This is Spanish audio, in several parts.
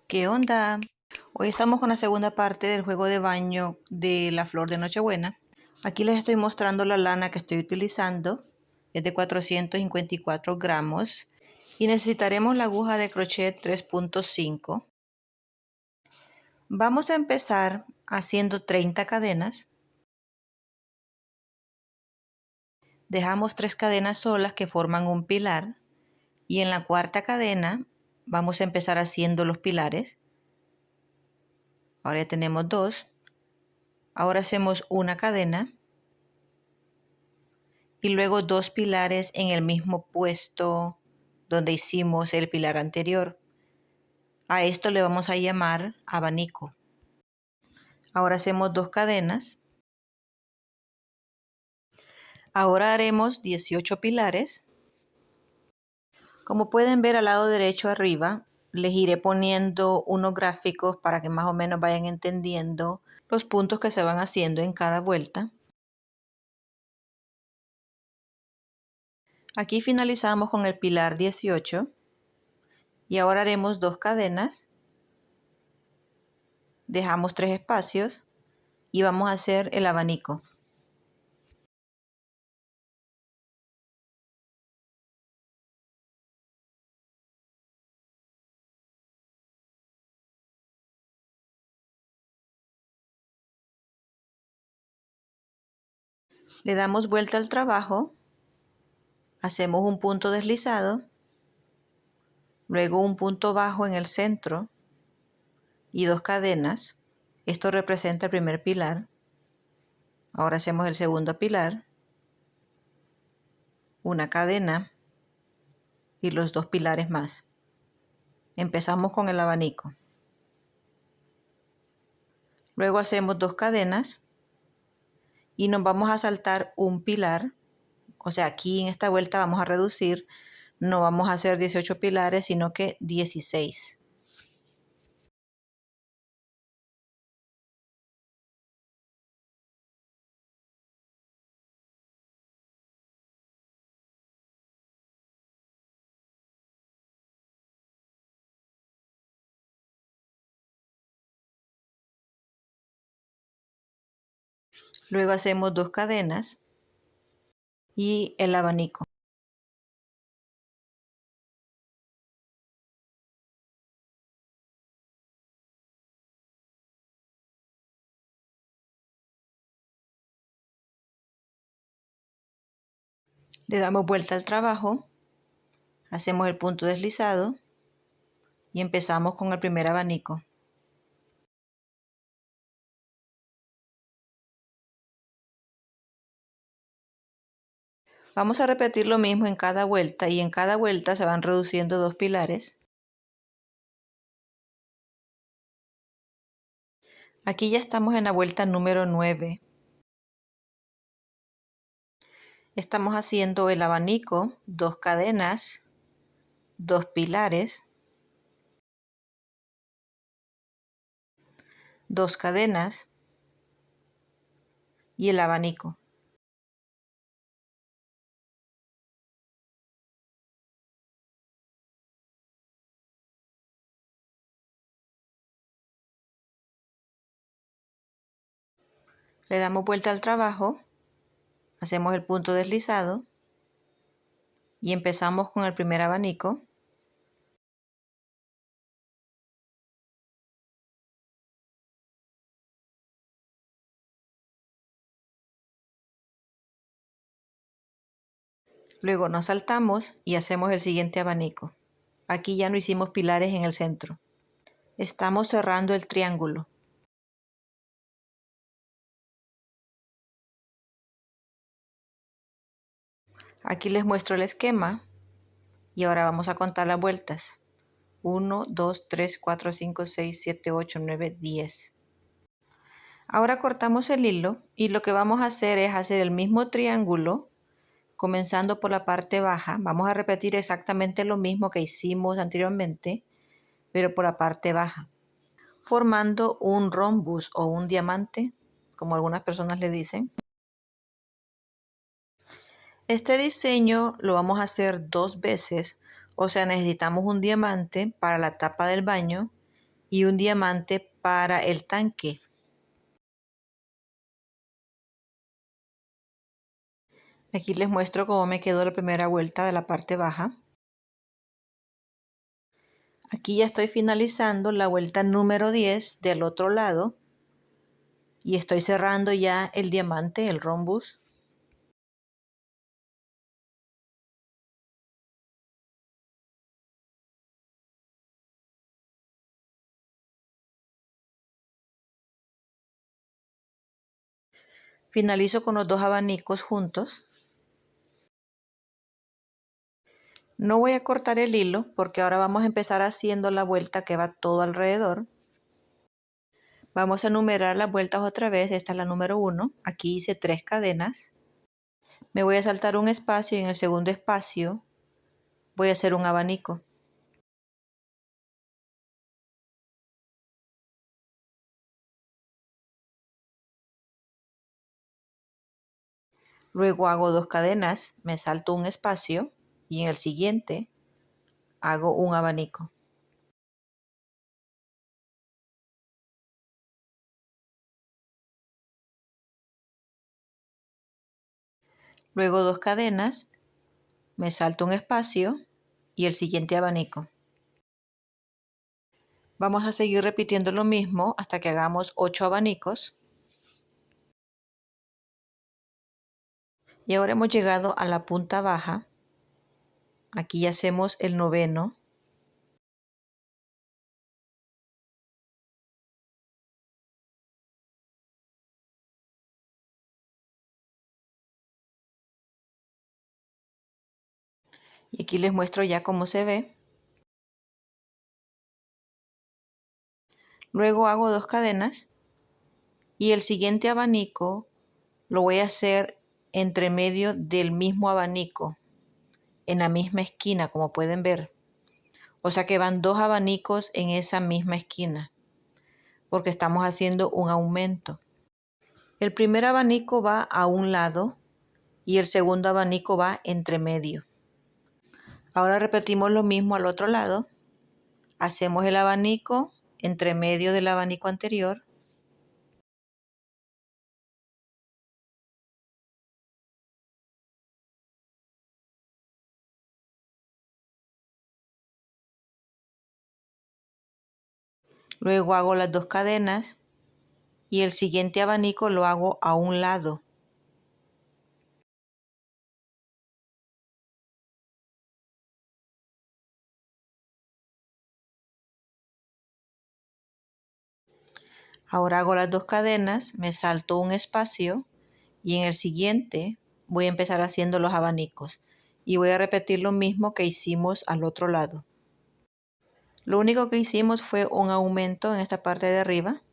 ¿Qué onda? Hoy estamos con la segunda parte del juego de baño de la flor de Nochebuena. Aquí les estoy mostrando la lana que estoy utilizando. Es de 454 gramos. Y necesitaremos la aguja de crochet 3.5. Vamos a empezar haciendo 30 cadenas. Dejamos 3 cadenas solas que forman un pilar. Y en la cuarta cadena vamos a empezar haciendo los pilares. Ahora ya tenemos 2. Ahora hacemos una cadena y luego 2 pilares en el mismo puesto donde hicimos el pilar anterior. A esto le vamos a llamar abanico. Ahora hacemos 2 cadenas. Ahora haremos 18 pilares. Como pueden ver al lado derecho arriba, les iré poniendo unos gráficos para que más o menos vayan entendiendo los puntos que se van haciendo en cada vuelta. Aquí finalizamos con el pilar 18 y ahora haremos 2 cadenas, dejamos 3 espacios y vamos a hacer el abanico. Le damos vuelta al trabajo, hacemos un punto deslizado, luego un punto bajo en el centro y 2 cadenas. Esto representa el primer pilar. Ahora hacemos el segundo pilar, una cadena y los 2 pilares más. Empezamos con el abanico. Luego hacemos 2 cadenas y nos vamos a saltar un pilar. O sea, aquí en esta vuelta vamos a reducir, no vamos a hacer 18 pilares, sino que 16. Luego hacemos 2 cadenas y el abanico. Le damos vuelta al trabajo, hacemos el punto deslizado y empezamos con el primer abanico. Vamos a repetir lo mismo en cada vuelta y en cada vuelta se van reduciendo 2 pilares. Aquí ya estamos en la vuelta número 9. Estamos haciendo el abanico, 2 cadenas, 2 pilares, 2 cadenas y el abanico. Le damos vuelta al trabajo, hacemos el punto deslizado y empezamos con el primer abanico. Luego nos saltamos y hacemos el siguiente abanico. Aquí ya no hicimos pilares en el centro. Estamos cerrando el triángulo. Aquí les muestro el esquema y ahora vamos a contar las vueltas. 1, 2, 3, 4, 5, 6, 7, 8, 9, 10. Ahora cortamos el hilo y lo que vamos a hacer es hacer el mismo triángulo comenzando por la parte baja. Vamos a repetir exactamente lo mismo que hicimos anteriormente, pero por la parte baja, formando un rombus o un diamante, como algunas personas le dicen. Este diseño lo vamos a hacer 2 veces, o sea, necesitamos un diamante para la tapa del baño y un diamante para el tanque. Aquí les muestro cómo me quedó la primera vuelta de la parte baja. Aquí ya estoy finalizando la vuelta número 10 del otro lado y estoy cerrando ya el diamante, el rhombus. Finalizo con los dos abanicos juntos. No voy a cortar el hilo porque ahora vamos a empezar haciendo la vuelta que va todo alrededor. Vamos a numerar las vueltas otra vez. Esta es la número 1. Aquí hice 3 cadenas. Me voy a saltar un espacio y en el segundo espacio voy a hacer un abanico. Luego hago 2 cadenas, me salto un espacio y en el siguiente hago un abanico. Luego 2 cadenas, me salto un espacio y el siguiente abanico. Vamos a seguir repitiendo lo mismo hasta que hagamos 8 abanicos. Y ahora hemos llegado a la punta baja. Aquí hacemos el noveno. Y aquí les muestro ya cómo se ve. Luego hago 2 cadenas y el siguiente abanico lo voy a hacer entre medio del mismo abanico, en la misma esquina, como pueden ver. O sea que van 2 abanicos en esa misma esquina, porque estamos haciendo un aumento. El primer abanico va a un lado y el segundo abanico va entre medio. Ahora repetimos lo mismo al otro lado. Hacemos el abanico entre medio del abanico anterior. Luego hago las 2 cadenas y el siguiente abanico lo hago a un lado. Ahora hago las 2 cadenas, me salto un espacio y en el siguiente voy a empezar haciendo los abanicos y voy a repetir lo mismo que hicimos al otro lado. Lo único que hicimos fue un aumento en esta parte de arriba.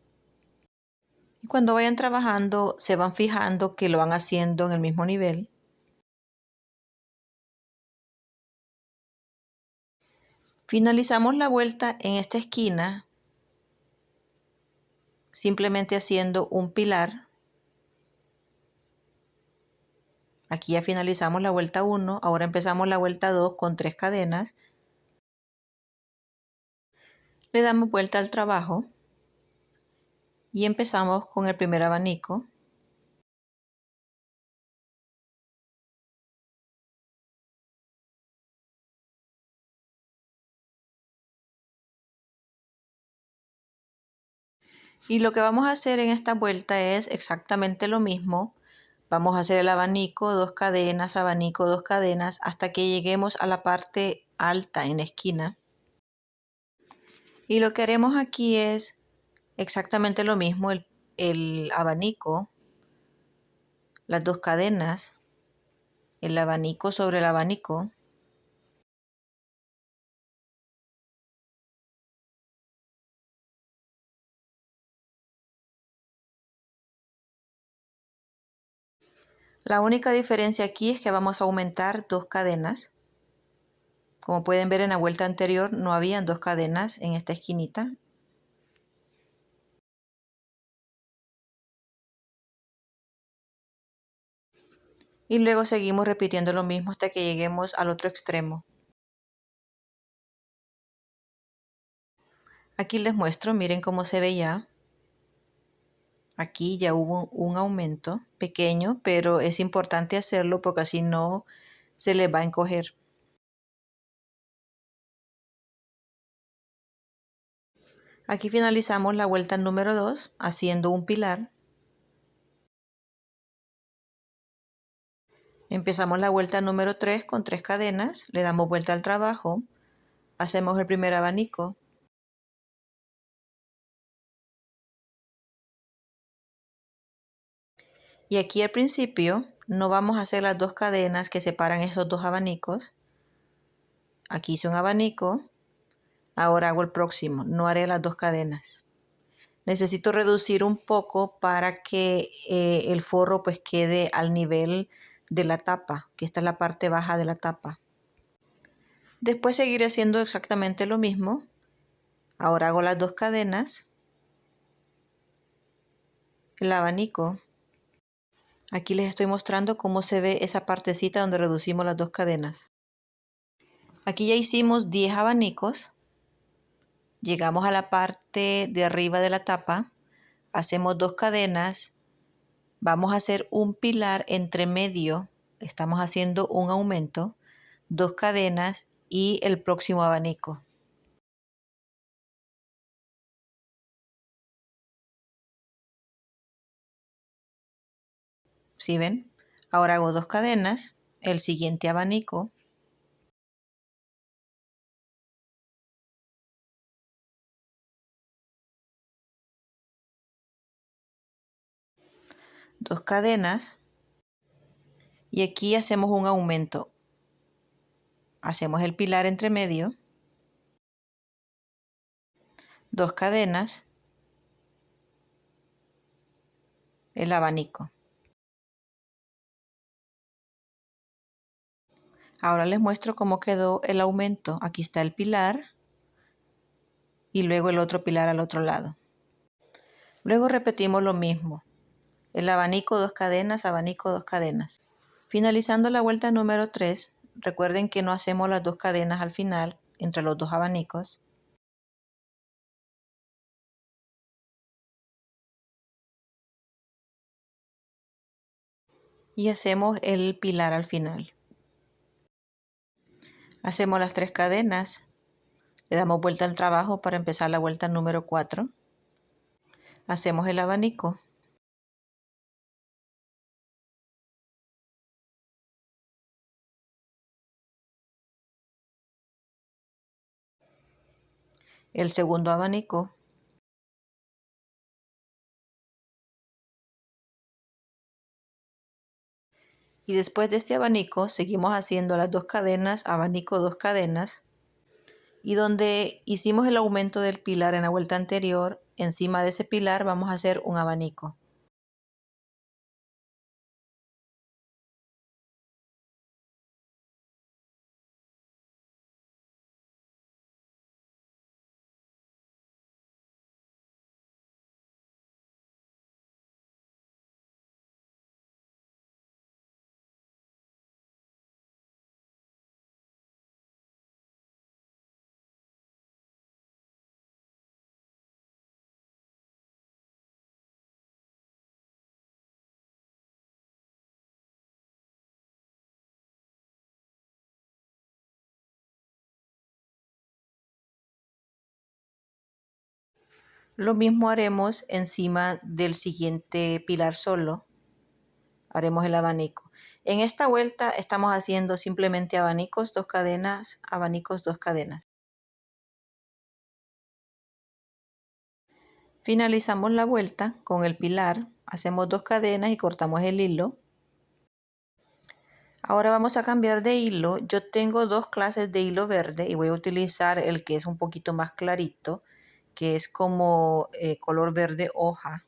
Y cuando vayan trabajando se van fijando que lo van haciendo en el mismo nivel. Finalizamos la vuelta en esta esquina simplemente haciendo un pilar. Aquí ya finalizamos la vuelta 1, ahora empezamos la vuelta 2 con 3 cadenas. Le damos vuelta al trabajo y empezamos con el primer abanico. Y lo que vamos a hacer en esta vuelta es exactamente lo mismo. Vamos a hacer el abanico, 2 cadenas, abanico, 2 cadenas, hasta que lleguemos a la parte alta en la esquina. Y lo que haremos aquí es exactamente lo mismo, el abanico, las 2 cadenas, el abanico sobre el abanico. La única diferencia aquí es que vamos a aumentar 2 cadenas. Como pueden ver en la vuelta anterior no habían 2 cadenas en esta esquinita. Y luego seguimos repitiendo lo mismo hasta que lleguemos al otro extremo. Aquí les muestro, miren cómo se ve ya. Aquí ya hubo un aumento pequeño, pero es importante hacerlo porque así no se les va a encoger. Aquí finalizamos la vuelta número 2 haciendo un pilar. Empezamos la vuelta número 3 con 3 cadenas, le damos vuelta al trabajo, hacemos el primer abanico. Y aquí al principio no vamos a hacer las 2 cadenas que separan esos 2 abanicos. Aquí hice un abanico, ahora hago el próximo, no haré las 2 cadenas. Necesito reducir un poco para que el forro pues quede al nivel de la tapa, que esta es la parte baja de la tapa. Después seguiré haciendo exactamente lo mismo. Ahora hago las 2 cadenas, el abanico. Aquí les estoy mostrando cómo se ve esa partecita donde reducimos las 2 cadenas. Aquí ya hicimos 10 abanicos. Llegamos a la parte de arriba de la tapa, hacemos 2 cadenas, vamos a hacer un pilar entre medio, estamos haciendo un aumento, 2 cadenas y el próximo abanico. ¿Sí ven? Ahora hago 2 cadenas, el siguiente abanico, 2 cadenas y aquí hacemos un aumento. Hacemos el pilar entre medio, 2 cadenas, el abanico. Ahora les muestro cómo quedó el aumento. Aquí está el pilar y luego el otro pilar al otro lado. Luego repetimos lo mismo. El abanico, 2 cadenas, abanico, 2 cadenas. Finalizando la vuelta número 3, recuerden que no hacemos las 2 cadenas al final entre los 2 abanicos. Y hacemos el pilar al final. Hacemos las 3 cadenas, le damos vuelta al trabajo para empezar la vuelta número 4. Hacemos el abanico. El segundo abanico. Y después de este abanico seguimos haciendo las 2 cadenas, abanico, 2 cadenas. Y donde hicimos el aumento del pilar en la vuelta anterior, encima de ese pilar vamos a hacer un abanico. Lo mismo haremos encima del siguiente pilar solo. Haremos el abanico. En esta vuelta estamos haciendo simplemente abanicos, 2 cadenas, abanicos, 2 cadenas. Finalizamos la vuelta con el pilar, hacemos 2 cadenas y cortamos el hilo. Ahora vamos a cambiar de hilo. Yo tengo 2 clases de hilo verde y voy a utilizar el que es un poquito más clarito, que es como color verde hoja.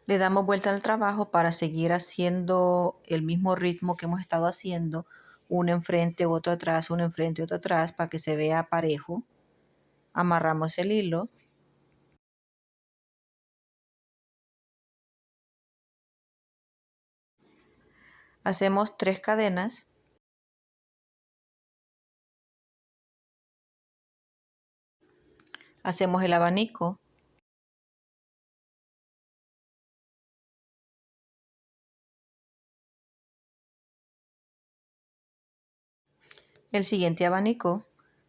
Le damos vuelta al trabajo para seguir haciendo el mismo ritmo que hemos estado haciendo, uno enfrente, otro atrás, uno enfrente, otro atrás, para que se vea parejo. Amarramos el hilo. Hacemos 3 cadenas. Hacemos el abanico. El siguiente abanico.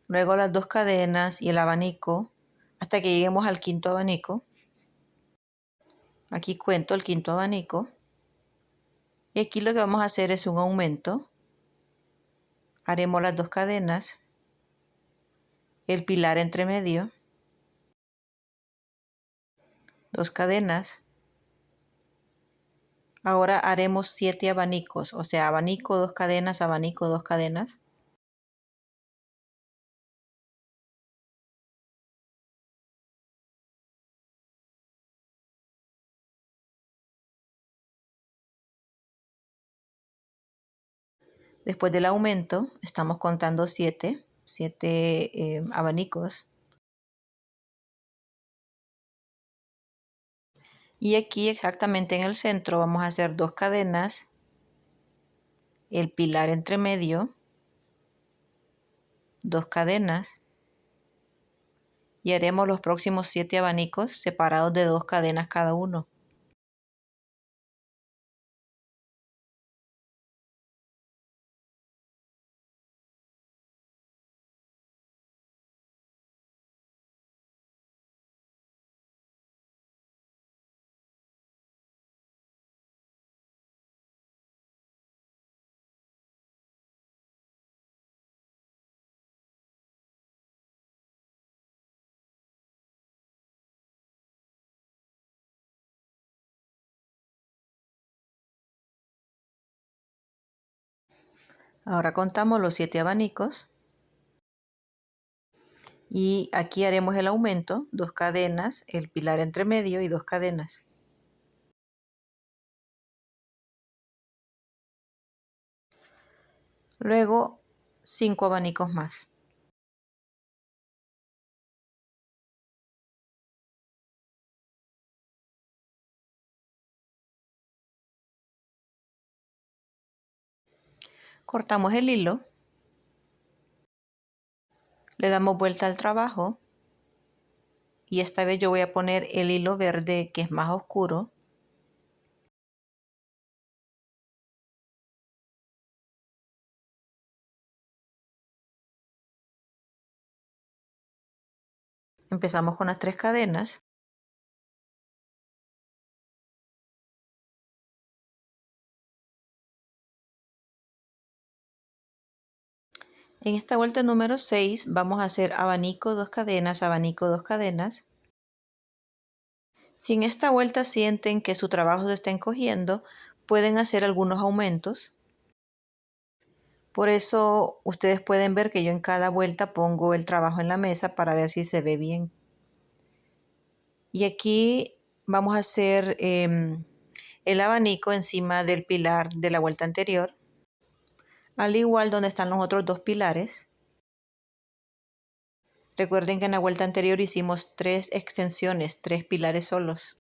Luego las 2 cadenas y el abanico hasta que lleguemos al quinto abanico. Aquí cuento el quinto abanico. Y aquí lo que vamos a hacer es un aumento. Haremos las 2 cadenas, el pilar entre medio, 2 cadenas. Ahora haremos 7 abanicos, o sea, abanico, 2 cadenas, abanico, 2 cadenas. Después del aumento, estamos contando 7 abanicos. Y aquí exactamente en el centro vamos a hacer 2 cadenas, el pilar entre medio, 2 cadenas. Y haremos los próximos 7 abanicos separados de 2 cadenas cada uno. Ahora contamos los 7 abanicos. Y aquí haremos el aumento, 2 cadenas, el pilar entre medio y 2 cadenas. Luego 5 abanicos más. Cortamos el hilo, le damos vuelta al trabajo y esta vez yo voy a poner el hilo verde que es más oscuro. Empezamos con las 3 cadenas. En esta vuelta número 6 vamos a hacer abanico, 2 cadenas, abanico, 2 cadenas. Si en esta vuelta sienten que su trabajo se está encogiendo, pueden hacer algunos aumentos. Por eso ustedes pueden ver que yo en cada vuelta pongo el trabajo en la mesa para ver si se ve bien. Y aquí vamos a hacer el abanico encima del pilar de la vuelta anterior. Al igual donde están los otros 2 pilares. Recuerden que en la vuelta anterior hicimos 3 extensiones, 3 pilares solos.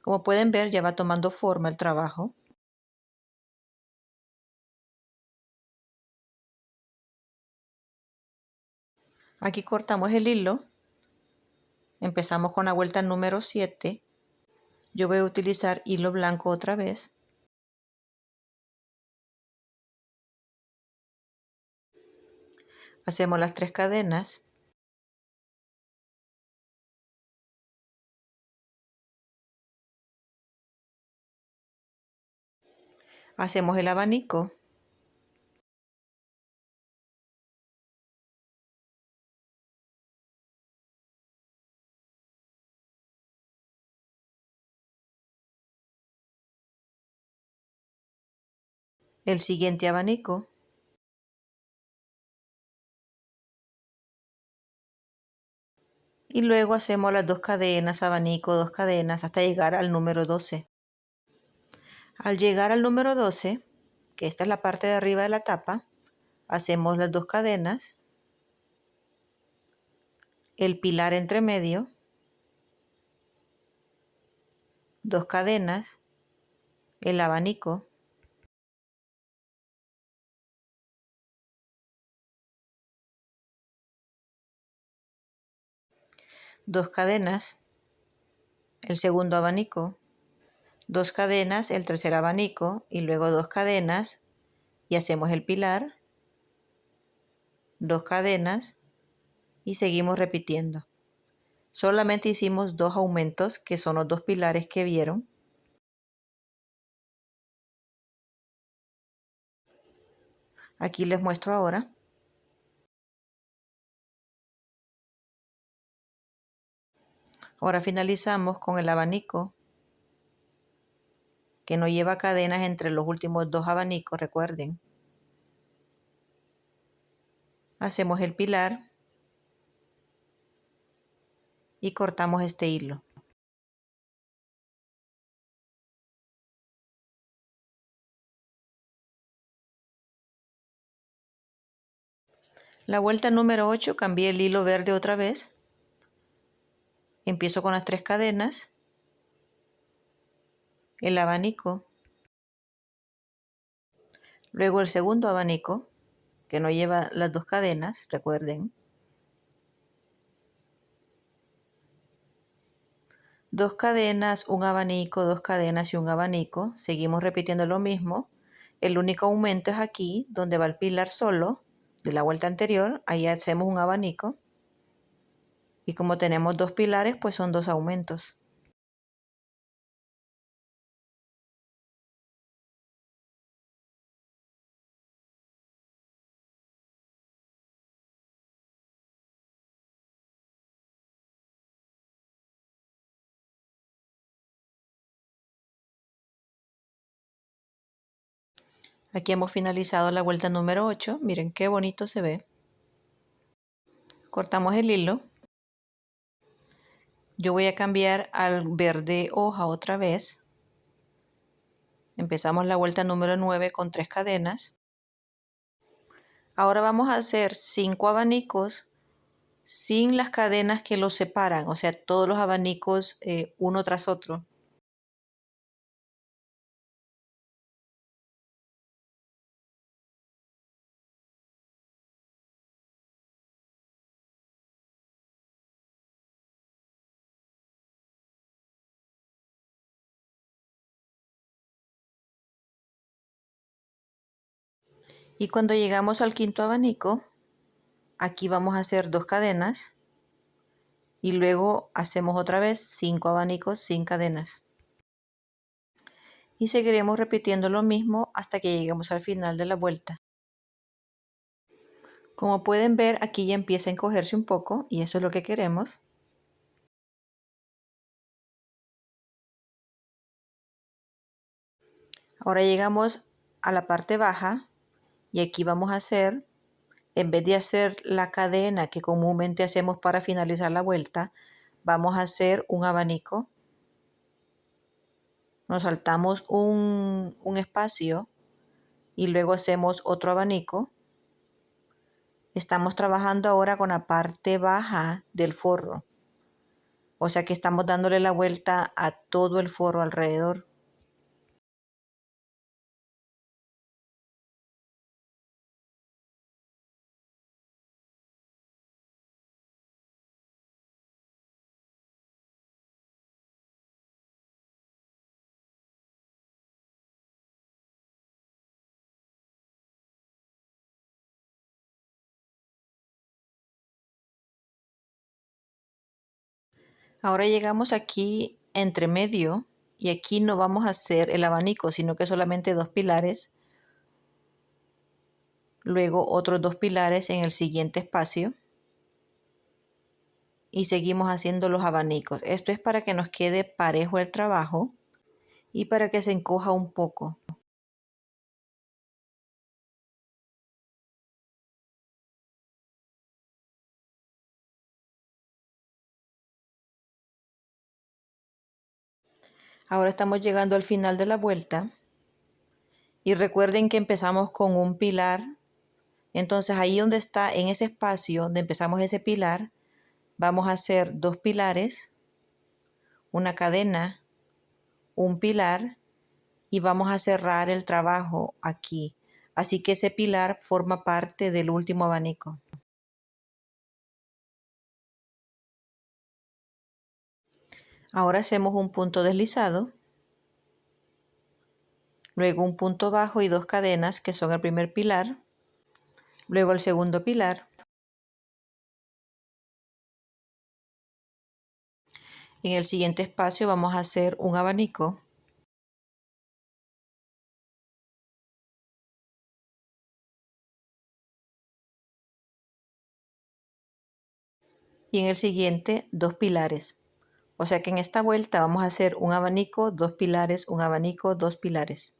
Como pueden ver, ya va tomando forma el trabajo. Aquí cortamos el hilo. Empezamos con la vuelta número 7. Yo voy a utilizar hilo blanco otra vez. Hacemos las 3 cadenas. Hacemos el abanico. El siguiente abanico. Y luego hacemos las 2 cadenas, abanico, 2 cadenas hasta llegar al número 12. Al llegar al número 12, que esta es la parte de arriba de la tapa, hacemos las 2 cadenas, el pilar entre medio, 2 cadenas, el abanico, 2 cadenas, el segundo abanico, 2 cadenas, el tercer abanico y luego 2 cadenas y hacemos el pilar, 2 cadenas y seguimos repitiendo. Solamente hicimos 2 aumentos, que son los 2 pilares que vieron. Aquí les muestro ahora. Ahora finalizamos con el abanico, que no lleva cadenas entre los últimos 2 abanicos, recuerden. Hacemos el pilar y cortamos este hilo. La vuelta número 8 cambié el hilo verde otra vez. Empiezo con las 3 cadenas, el abanico, luego el segundo abanico, que no lleva las 2 cadenas, recuerden. 2 cadenas, un abanico, 2 cadenas y un abanico. Seguimos repitiendo lo mismo. El único aumento es aquí, donde va el pilar solo, de la vuelta anterior. Ahí hacemos un abanico. Y como tenemos 2 pilares, pues son 2 aumentos. Aquí hemos finalizado la vuelta número 8. Miren qué bonito se ve. Cortamos el hilo. Yo voy a cambiar al verde hoja otra vez. Empezamos la vuelta número 9 con 3 cadenas. Ahora vamos a hacer 5 abanicos sin las cadenas que los separan, o sea, todos los abanicos uno tras otro. Y cuando llegamos al quinto abanico, aquí vamos a hacer 2 cadenas y luego hacemos otra vez 5 abanicos sin cadenas. Y seguiremos repitiendo lo mismo hasta que lleguemos al final de la vuelta. Como pueden ver, aquí ya empieza a encogerse un poco y eso es lo que queremos. Ahora llegamos a la parte baja y aquí vamos a hacer, en vez de hacer la cadena que comúnmente hacemos para finalizar la vuelta, vamos a hacer un abanico. Nos saltamos un espacio y luego hacemos otro abanico. Estamos trabajando ahora con la parte baja del forro. O sea que estamos dándole la vuelta a todo el forro alrededor. Ahora llegamos aquí entre medio y aquí no vamos a hacer el abanico, sino que solamente 2 pilares. Luego otros 2 pilares en el siguiente espacio. Y seguimos haciendo los abanicos. Esto es para que nos quede parejo el trabajo y para que se encoja un poco. Ahora estamos llegando al final de la vuelta. Y recuerden que empezamos con un pilar. Entonces ahí donde está, en ese espacio donde empezamos ese pilar, vamos a hacer 2 pilares, una cadena, un pilar y vamos a cerrar el trabajo aquí. Así que ese pilar forma parte del último abanico. Ahora hacemos un punto deslizado, luego un punto bajo y dos cadenas que son el primer pilar, luego el segundo pilar. En el siguiente espacio vamos a hacer un abanico. Y en el siguiente dos pilares. O sea que en esta vuelta vamos a hacer un abanico, dos pilares, un abanico, dos pilares.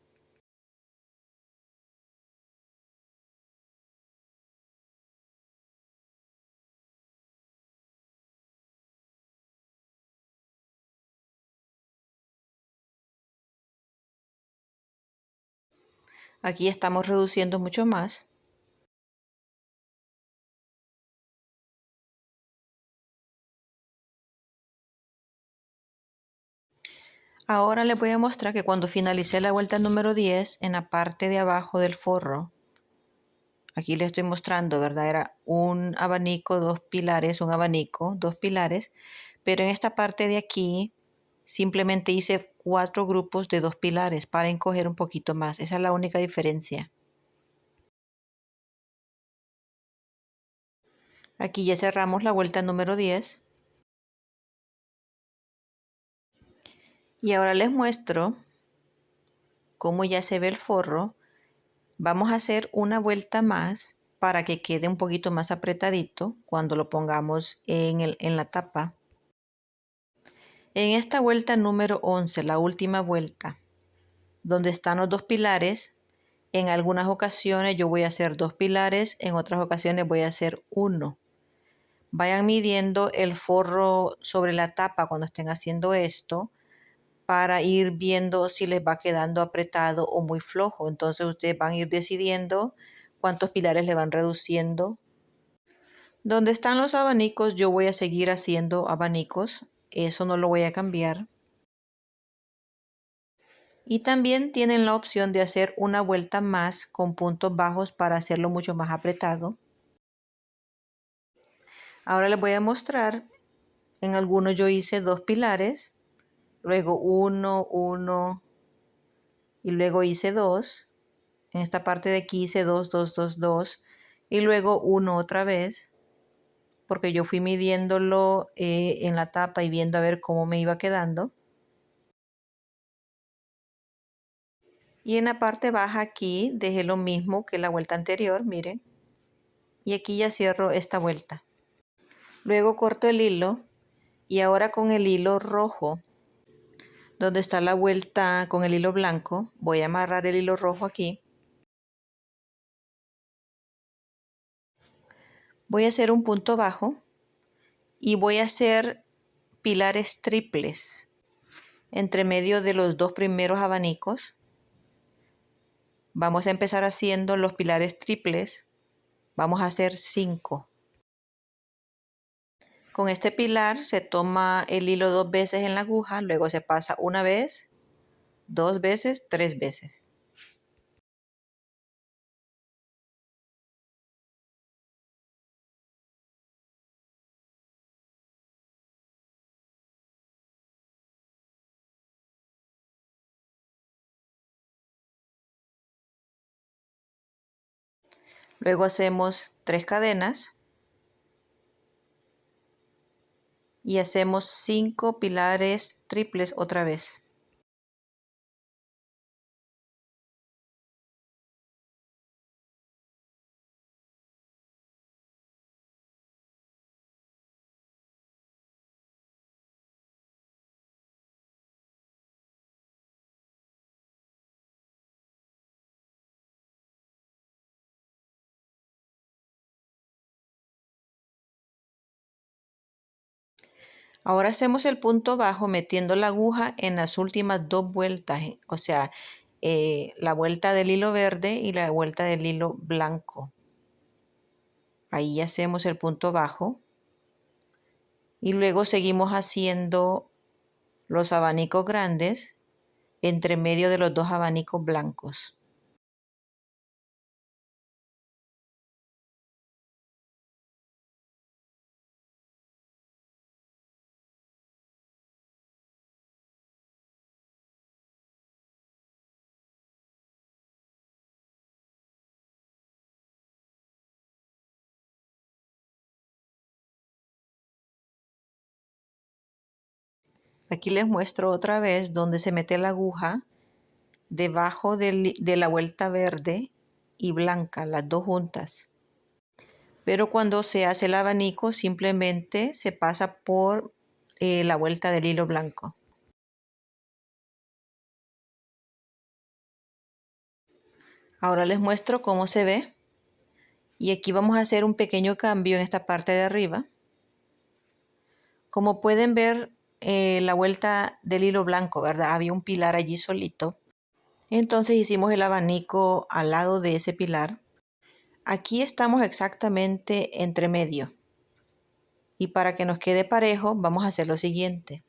Aquí estamos reduciendo mucho más. Ahora les voy a mostrar que cuando finalicé la vuelta número 10, en la parte de abajo del forro, aquí les estoy mostrando, ¿verdad? Era un abanico, dos pilares, un abanico, dos pilares, pero en esta parte de aquí simplemente hice 4 grupos de dos pilares para encoger un poquito más. Esa es la única diferencia. Aquí ya cerramos la vuelta número 10. Y ahora les muestro cómo ya se ve el forro. Vamos a hacer una vuelta más para que quede un poquito más apretadito cuando lo pongamos en la tapa. En esta vuelta número 11, la última vuelta, donde están los dos pilares, en algunas ocasiones yo voy a hacer dos pilares, en otras ocasiones voy a hacer uno. Vayan midiendo el forro sobre la tapa cuando estén haciendo esto para ir viendo si les va quedando apretado o muy flojo. Entonces ustedes van a ir decidiendo cuántos pilares le van reduciendo. Donde están los abanicos, yo voy a seguir haciendo abanicos. Eso no lo voy a cambiar. Y también tienen la opción de hacer una vuelta más con puntos bajos para hacerlo mucho más apretado. Ahora les voy a mostrar. En algunos yo hice dos pilares, luego uno y luego hice dos. En esta parte de aquí hice dos, dos, dos, dos y luego uno otra vez porque yo fui midiéndolo en la tapa y viendo a ver cómo me iba quedando. Y en la parte baja aquí dejé lo mismo que la vuelta anterior, miren. Y aquí ya cierro esta vuelta. Luego corto el hilo y ahora con el hilo rojo, donde está la vuelta con el hilo blanco, voy a amarrar el hilo rojo aquí. Voy a hacer un punto bajo y voy a hacer pilares triples entre medio de los dos primeros abanicos. Vamos a empezar haciendo los pilares triples. Vamos a hacer 5. Con este pilar se toma el hilo dos veces en la aguja, luego se pasa una vez, dos veces, tres veces. Luego hacemos 3 cadenas y hacemos 5 pilares triples otra vez. Ahora hacemos el punto bajo metiendo la aguja en las últimas dos vueltas, o sea, la vuelta del hilo verde y la vuelta del hilo blanco. Ahí hacemos el punto bajo y luego seguimos haciendo los abanicos grandes entre medio de los dos abanicos blancos. Aquí les muestro otra vez dónde se mete la aguja debajo de la vuelta verde y blanca, las dos juntas. Pero cuando se hace el abanico simplemente se pasa por la vuelta del hilo blanco. Ahora les muestro cómo se ve. Y aquí vamos a hacer un pequeño cambio en esta parte de arriba. Como pueden ver, la vuelta del hilo blanco, ¿verdad? Había un pilar allí solito. Entonces hicimos el abanico al lado de ese pilar. Aquí estamos exactamente entre medio. Y para que nos quede parejo, vamos a hacer lo siguiente.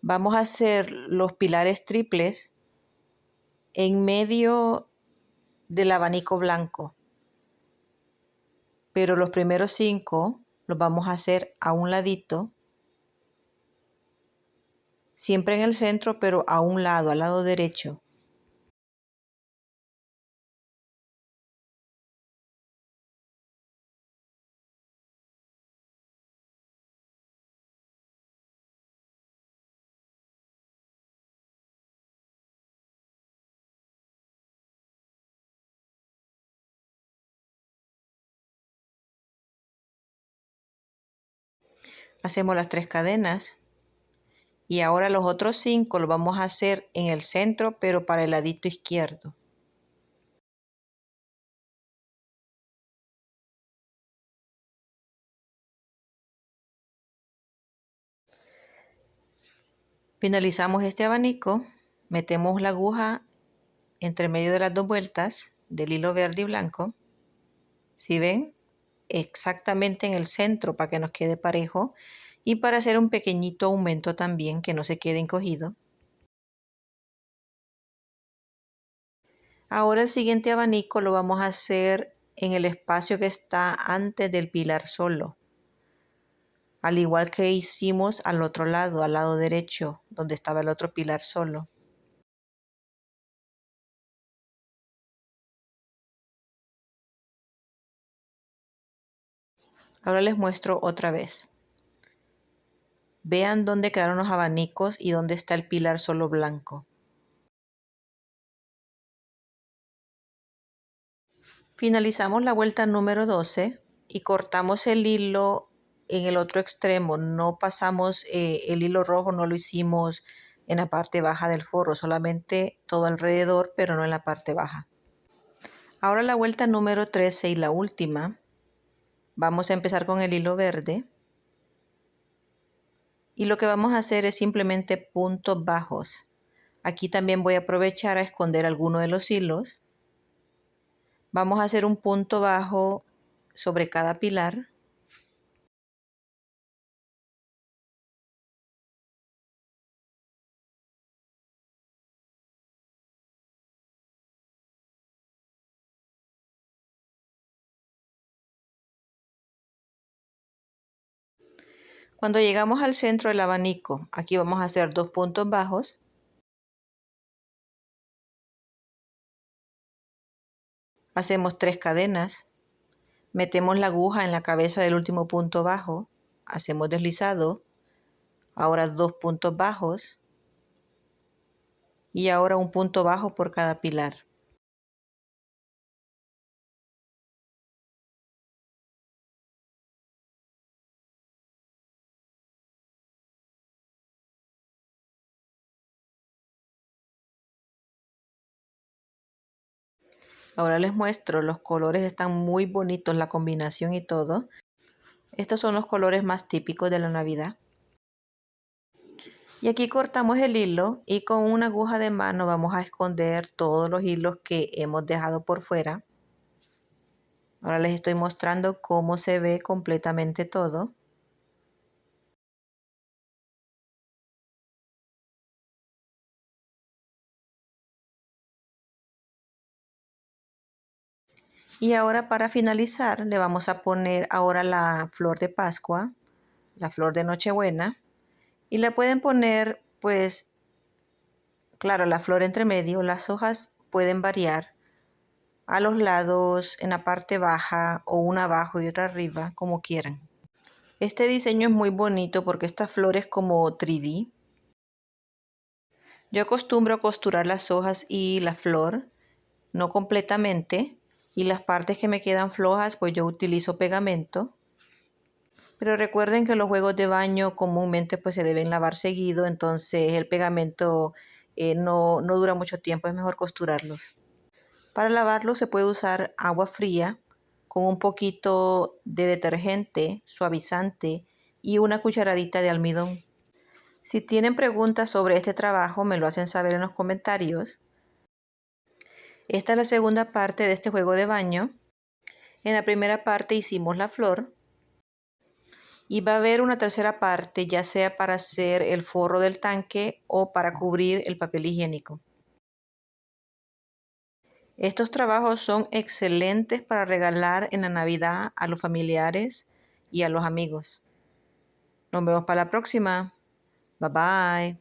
Vamos a hacer los pilares triples en medio del abanico blanco. Pero los primeros 5 los vamos a hacer a un ladito. Siempre en el centro, pero a un lado, al lado derecho. Hacemos las 3 cadenas. Y ahora los otros 5 los vamos a hacer en el centro, pero para el ladito izquierdo. Finalizamos este abanico, metemos la aguja entre medio de las dos vueltas del hilo verde y blanco. ¿Sí ven? Exactamente en el centro para que nos quede parejo y para hacer un pequeñito aumento también que no se quede encogido. Ahora el siguiente abanico lo vamos a hacer en el espacio que está antes del pilar solo. Al igual que hicimos al otro lado, al lado derecho, donde estaba el otro pilar solo. Ahora les muestro otra vez. Vean dónde quedaron los abanicos y dónde está el pilar solo blanco. Finalizamos la vuelta número 12 y cortamos el hilo en el otro extremo. No pasamos el hilo rojo, no lo hicimos en la parte baja del forro, solamente todo alrededor, pero no en la parte baja. Ahora la vuelta número 13 y la última. Vamos a empezar con el hilo verde. Y lo que vamos a hacer es simplemente puntos bajos. Aquí también voy a aprovechar a esconder alguno de los hilos. Vamos a hacer un punto bajo sobre cada pilar. Cuando llegamos al centro del abanico, aquí vamos a hacer 2 puntos bajos. Hacemos 3 cadenas. Metemos la aguja en la cabeza del último punto bajo. Hacemos deslizado. Ahora 2 puntos bajos. Y ahora un punto bajo por cada pilar. Ahora les muestro, los colores están muy bonitos, la combinación y todo. Estos son los colores más típicos de la Navidad. Y aquí cortamos el hilo y con una aguja de mano vamos a esconder todos los hilos que hemos dejado por fuera. Ahora les estoy mostrando cómo se ve completamente todo. Y ahora para finalizar le vamos a poner ahora la flor de Pascua, la flor de Nochebuena. Y la pueden poner, pues, claro, la flor entre medio. Las hojas pueden variar. a los lados, en la parte baja o una abajo y otra arriba, como quieran. Este diseño es muy bonito porque esta flor es como 3D. Yo acostumbro a costurar las hojas y la flor, no completamente, y las partes que me quedan flojas, pues yo utilizo pegamento. Pero recuerden que los juegos de baño comúnmente pues se deben lavar seguido, entonces el pegamento no dura mucho tiempo, es mejor costurarlos. Para lavarlos se puede usar agua fría con un poquito de detergente, suavizante y una cucharadita de almidón. Si tienen preguntas sobre este trabajo, me lo hacen saber en los comentarios. Esta es la segunda parte de este juego de baño. En la primera parte hicimos la flor y va a haber una tercera parte, ya sea para hacer el forro del tanque o para cubrir el papel higiénico. Estos trabajos son excelentes para regalar en la Navidad a los familiares y a los amigos. Nos vemos para la próxima. Bye bye.